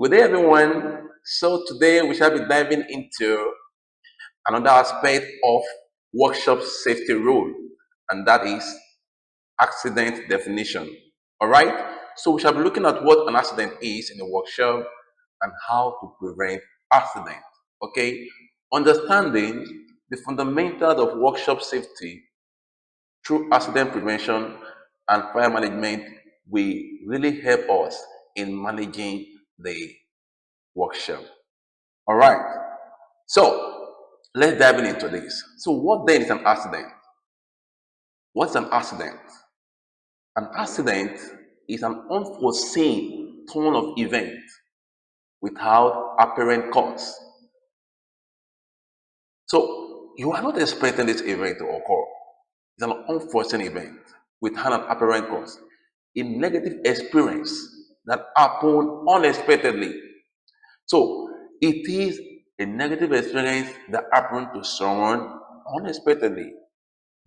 Good day, everyone. So, today we shall be diving into another aspect of workshop safety rule, and that is accident definition. All right. So, we shall be looking at what an accident is in the workshop and how to prevent accident. Okay. Understanding the fundamentals of workshop safety through accident prevention and fire management will really help us in managing the workshop. All right. So let's dive into this. So, what then is an accident? What's an accident? An accident is an unforeseen turn of event without apparent cause. So, you are not expecting this event to occur. It's an unforeseen event without an apparent cause. A negative experience that happened unexpectedly. So, it is a negative experience that happened to someone unexpectedly.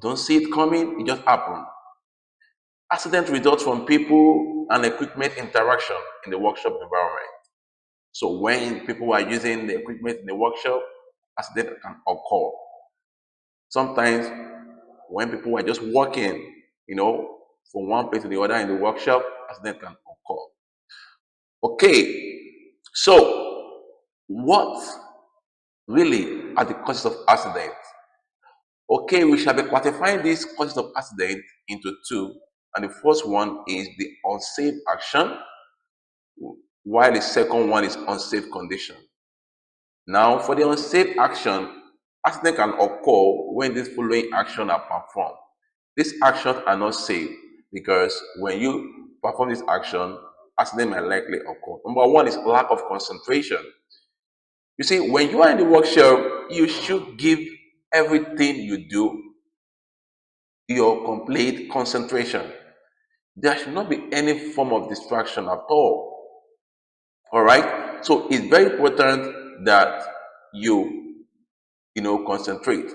Don't see it coming, it just happened. Accident results from people and equipment interaction in the workshop environment. So when people are using the equipment in the workshop, accident can occur. Sometimes when people are just walking, from one place to the other in the workshop, accident can occur. Okay, so what really are the causes of accident? Okay, we shall be classifying these causes of accident into two, and the first one is the unsafe action, while the second one is unsafe condition. Now, for the unsafe action, accident can occur when these following actions are performed. These actions are not safe because when you perform this action, accident may likely occur. Number one is lack of concentration. You see, when you are in the workshop, you should give everything you do your complete concentration. There should not be any form of distraction at all. All right. So it's very important that you concentrate.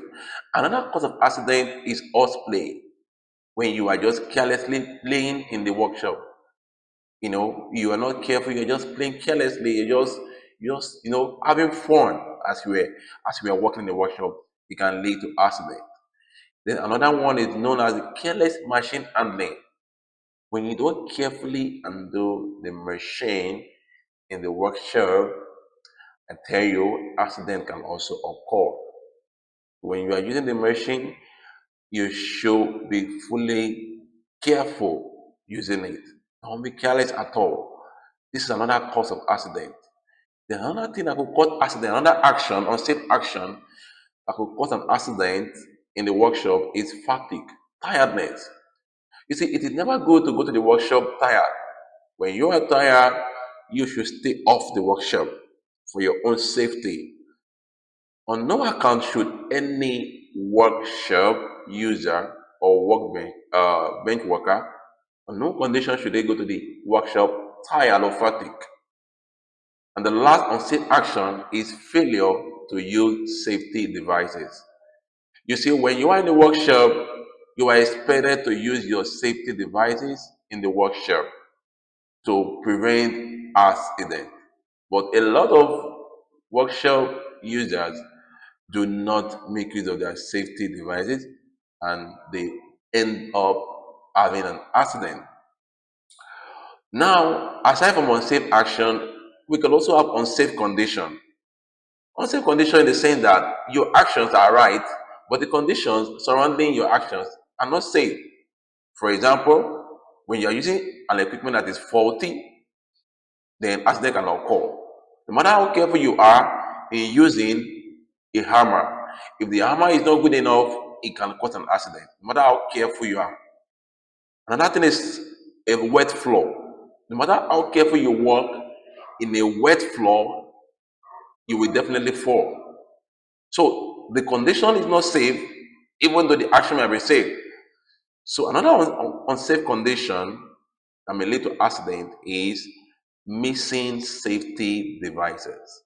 Another cause of accident is horseplay. When you are just carelessly playing in the workshop, you are not careful. You're just playing carelessly. You're just having fun as we are working in the workshop. It can lead to accident. Then another one is known as the careless machine handling. When you don't carefully undo the machine in the workshop, I tell you, accident can also occur. When you are using the machine, you should be fully careful using it. Don't be careless at all. This is another cause of accident. Then another thing that could cause accident, another action, unsafe action that could cause an accident in the workshop is fatigue, tiredness. You see, it is never good to go to the workshop tired. When you are tired, you should stay off the workshop for your own safety. On no account should any workshop user or bench worker, on no condition should they go to the workshop tired or fatigue. And the last unsafe action is failure to use safety devices. You see, when you are in the workshop, you are expected to use your safety devices in the workshop to prevent accident. But a lot of workshop users do not make use of their safety devices and they end up having an accident. Now, aside from unsafe action, we can also have unsafe condition. Unsafe condition in the sense that your actions are right, but the conditions surrounding your actions are not safe. For example, when you are using an equipment that is faulty, then accident can occur. No matter how careful you are in using a hammer, if the hammer is not good enough, it can cause an accident, no matter how careful you are. Another thing is a wet floor. No matter how careful you walk in a wet floor, you will definitely fall. So the condition is not safe, even though the action may be safe. So another unsafe condition that may lead to accident is missing safety devices.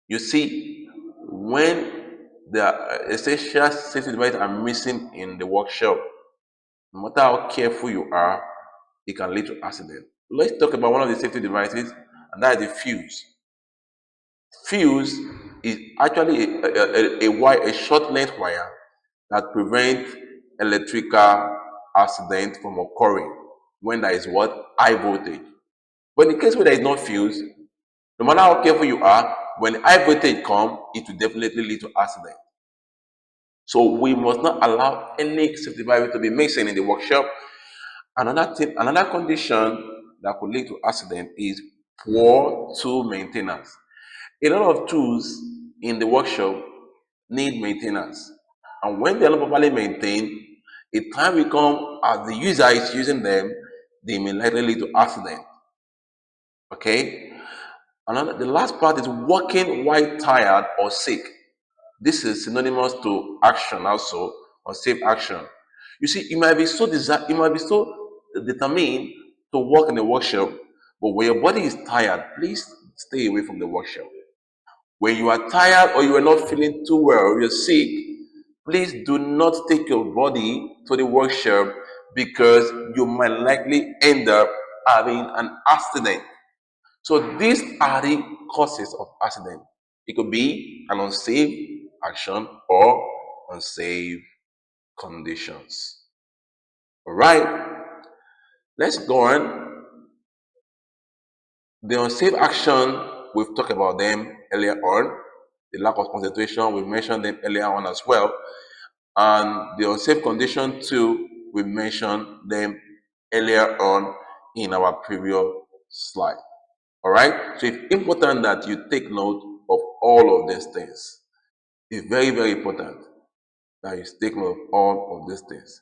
You see, when the essential safety devices are missing in the workshop, no matter how careful you are, it can lead to accident. Let's talk about one of the safety devices, and that is the fuse. Fuse is actually a short length wire that prevents electrical accident from occurring when there is what? High voltage. But in the case where there is no fuse, no matter how careful you are, when high voltage comes, it will definitely lead to accident. So we must not allow any safety valve to be missing in the workshop. Another thing, another condition that could lead to accident is poor tool maintenance. A lot of tools in the workshop need maintenance, and when they are not properly maintained, a time will come as the user is using them, they may likely lead to accident. Okay. The last part is working while tired or sick. This is synonymous to action also, or safe action. You see, you might be so determined to work in the workshop, but when your body is tired, please stay away from the workshop. When you are tired or you are not feeling too well, you're sick, please do not take your body to the workshop because you might likely end up having an accident. So these are the causes of accident. It could be an unsafe action or unsafe conditions. All right, let's go on. The unsafe action, we've talked about them earlier on. The lack of concentration, we mentioned them earlier on as well. And the unsafe condition too, we mentioned them earlier on in our previous slide. All right, so it's important that you take note of all of these things. It's very, very important that you take note of all of these things.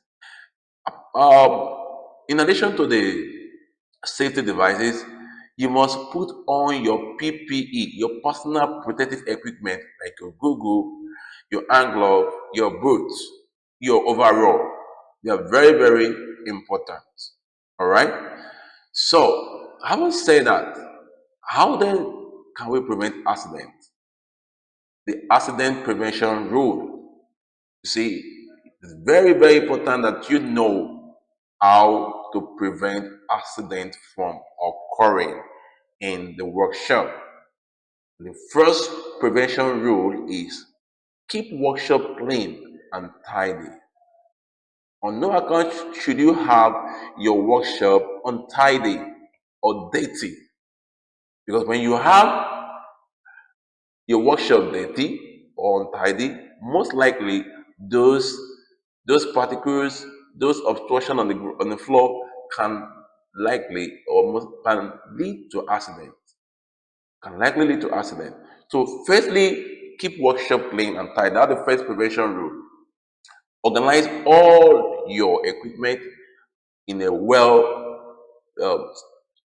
In addition to the safety devices, you must put on your PPE, your personal protective equipment, like your Google, your hand glove, your boots, your overall. They are very, very important. All right. So, having said that, how then can we prevent accidents? The accident prevention rule. You see, it's very, very important that you know how to prevent accidents from occurring in the workshop. The first prevention rule is keep workshop clean and tidy. On no account should you have your workshop untidy or dirty. Because when you have your workshop dirty or untidy, most likely those particles, those obstruction on the floor can likely or can lead to accident. Can likely lead to accident. So, firstly, keep workshop clean and tidy. That's the first prevention rule. Organize all your equipment in a well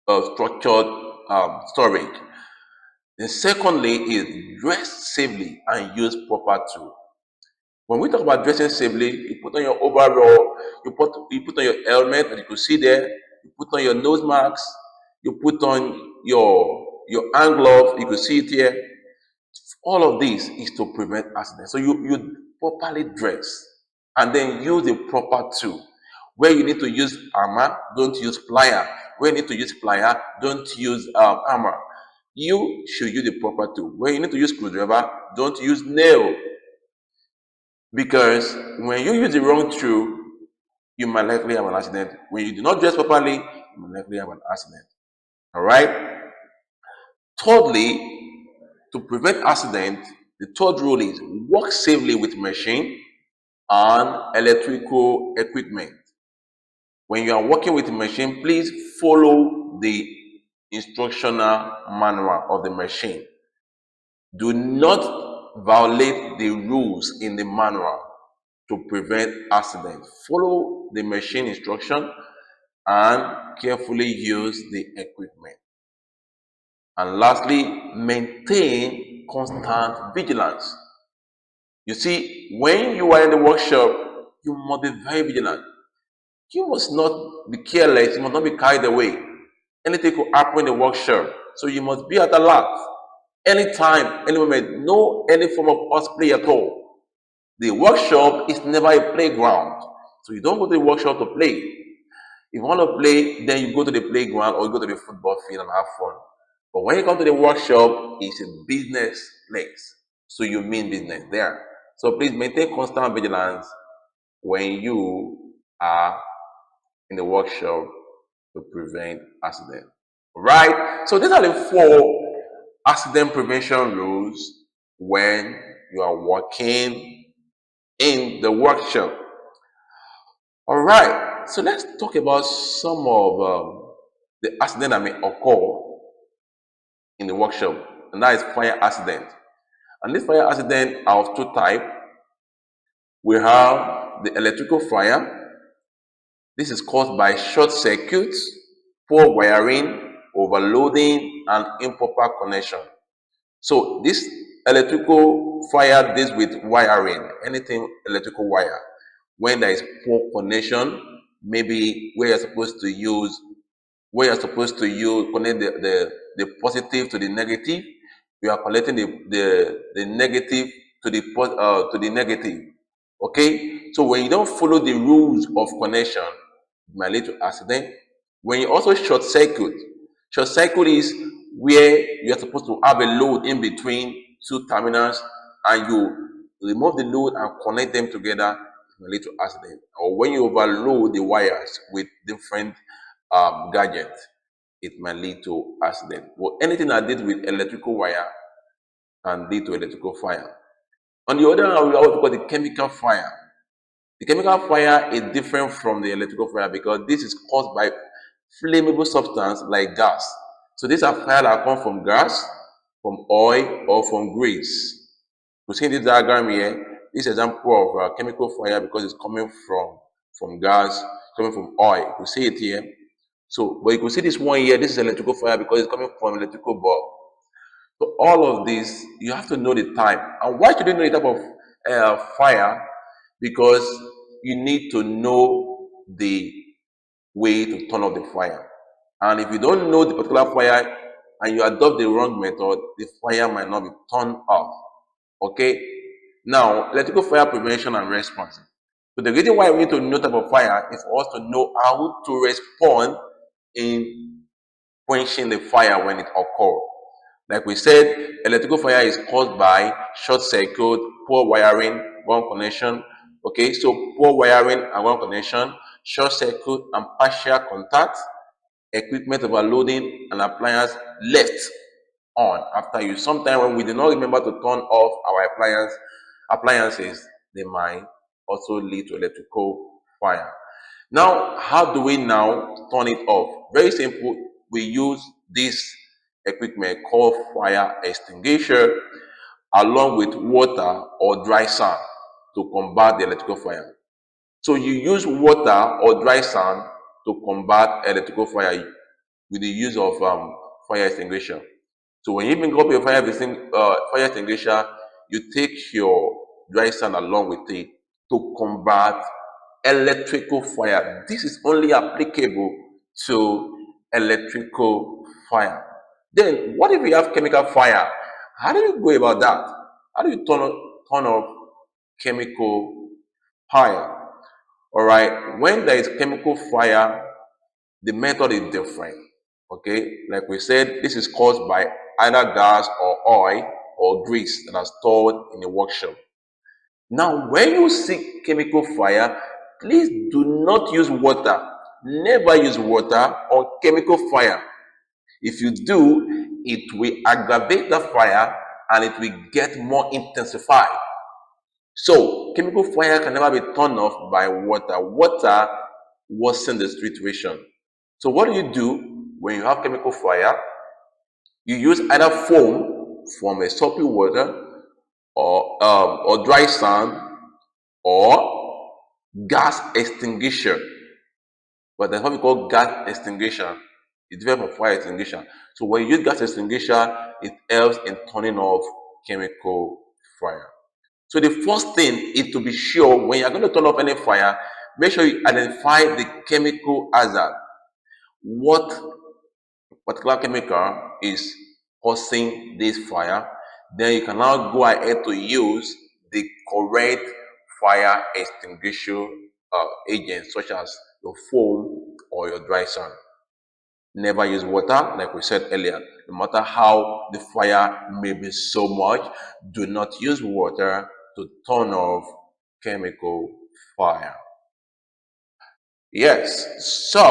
structured storage. Then secondly is dress safely and use proper tools. When we talk about dressing safely, you put on your overall, you put on your helmet, as you can see there, you put on your nose masks, you put on your hand glove, you can see it here. All of this is to prevent accidents. So you properly dress and then use the proper tool. Where you need to use hammer, don't use plier. Where you need to use plier, don't use hammer. You should use the proper tool. Where you need to use screwdriver, don't use nail. Because when you use the wrong tool, you might likely have an accident. When you do not dress properly, you might likely have an accident. All right. Thirdly, to prevent accident, the third rule is work safely with machine and electrical equipment. When you are working with a machine, please follow the instructional manual of the machine. Do not violate the rules in the manual to prevent accident. Follow the machine instruction and carefully use the equipment. And lastly, maintain constant vigilance. You see, when you are in the workshop, you must be very vigilant. You must not be careless, you must not be carried away. Anything could happen in the workshop, so you must be at alert. Anytime, any moment, no any form of horseplay at all. The workshop is never a playground, so you don't go to the workshop to play. If you want to play, then you go to the playground or you go to the football field and have fun. But when you come to the workshop, it's a business place. So you mean business there. So please maintain constant vigilance when you are in the workshop to prevent accident. Right? So these are the 4 accident prevention rules when you are working in the workshop. All right. So let's talk about some of the accident that may occur in the workshop, and that is fire accident. And this fire accident are of 2 types. We have the electrical fire. This is caused by short circuits, poor wiring, overloading, and improper connection. So this electrical fire deals with wiring, anything electrical wire. When there is poor connection, maybe where you're supposed to use connect the positive to the negative, you are connecting the negative to the negative. Okay, so when you don't follow the rules of connection, it might lead to accident. When you also short circuit is where you are supposed to have a load in between 2 terminals, and you remove the load and connect them together, it may lead to accident. Or when you overload the wires with different gadgets, it might lead to accident. But anything that deals with electrical wire can lead to electrical fire. On the other hand, we have what we call the chemical fire. The chemical fire is different from the electrical fire because this is caused by flammable substance like gas. So these are fire that come from gas, from oil, or from grease. You see this diagram here, this example of chemical fire because it's coming from gas, coming from oil. You see it here. So, but you can see this one here, this is electrical fire because it's coming from electrical bulb. So all of this, you have to know the type. And why should you know the type of fire? Because you need to know the way to turn off the fire. And if you don't know the particular fire and you adopt the wrong method, the fire might not be turned off. Okay? Now, electrical fire prevention and response. So the reason why we need to know type of fire is for us to know how to respond in quenching the fire when it occurs. Like we said, electrical fire is caused by short circuit, poor wiring, wrong connection. Okay, so poor wiring and wrong connection, short circuit and partial contact, equipment overloading, and appliance left on after use. Sometimes when we do not remember to turn off our appliances, they might also lead to electrical fire. Now, how do we now turn it off? Very simple. We use this equipment called fire extinguisher along with water or dry sand to combat the electrical fire. So you use water or dry sand to combat electrical fire with the use of fire extinguisher. So when you bring up your fire extinguisher, you take your dry sand along with it to combat electrical fire. This is only applicable to electrical fire. Then, what if we have chemical fire? How do you go about that? How do you turn off chemical fire? All right, when there is chemical fire, the method is different. Okay, like we said, this is caused by either gas or oil or grease that are stored in the workshop. Now, when you see chemical fire, please do not use water. Never use water or chemical fire. If you do, it will aggravate the fire and it will get more intensified. So, chemical fire can never be turned off by water. Water worsens the situation. So, what do when you have chemical fire? You use either foam from a soapy water or dry sand or gas extinguisher. But that's what we call gas extinguisher. It's different from fire extinguisher. So when you use gas extinguisher, it helps in turning off chemical fire. So the first thing is to be sure when you're going to turn off any fire, make sure you identify the chemical hazard. What particular chemical is causing this fire? Then you can now go ahead to use the correct fire extinguisher agents such as your foam or your dry sand. Never use water, like we said earlier. no matter how the fire may be so much, do not use water to turn off chemical fire. Yes, so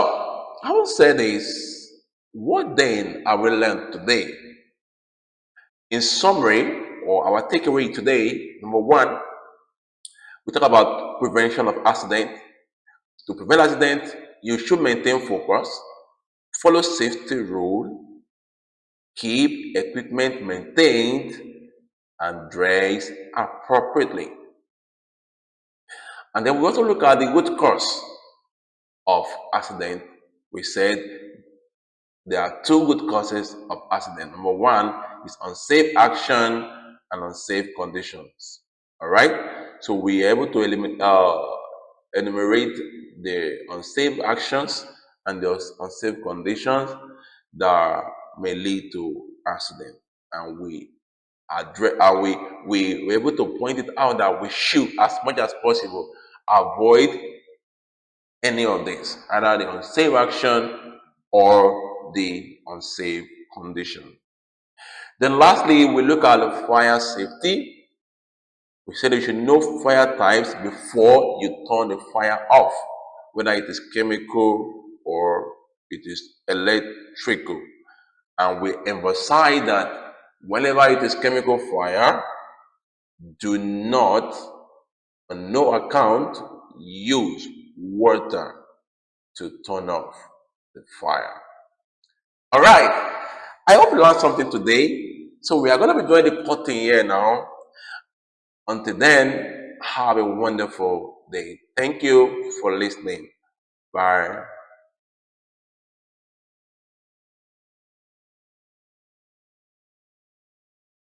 I will say this. What then have we learned today? In summary, or our takeaway today, number one, we talk about prevention of accident. To prevent accident, you should maintain focus, follow safety rule, keep equipment maintained, and dress appropriately. And then we also look at the root cause of accident. We said there are two good causes of accident. Number one is unsafe action and unsafe conditions. All right. So we are able to enumerate the unsafe actions and the unsafe conditions that may lead to accident, and we address. We were able to point it out that we should, as much as possible, avoid any of this, either the unsafe action or the unsafe condition. Then lastly, we look at the fire safety. We said you should know fire types before you turn the fire off, whether it is chemical or it is electrical. And we emphasize that whenever it is chemical fire, do not, on no account, use water to turn off the fire. All right. I hope you learned something today. So we are going to be doing the cutting here now. Until then, have a wonderful day. Thank you for listening. Bye.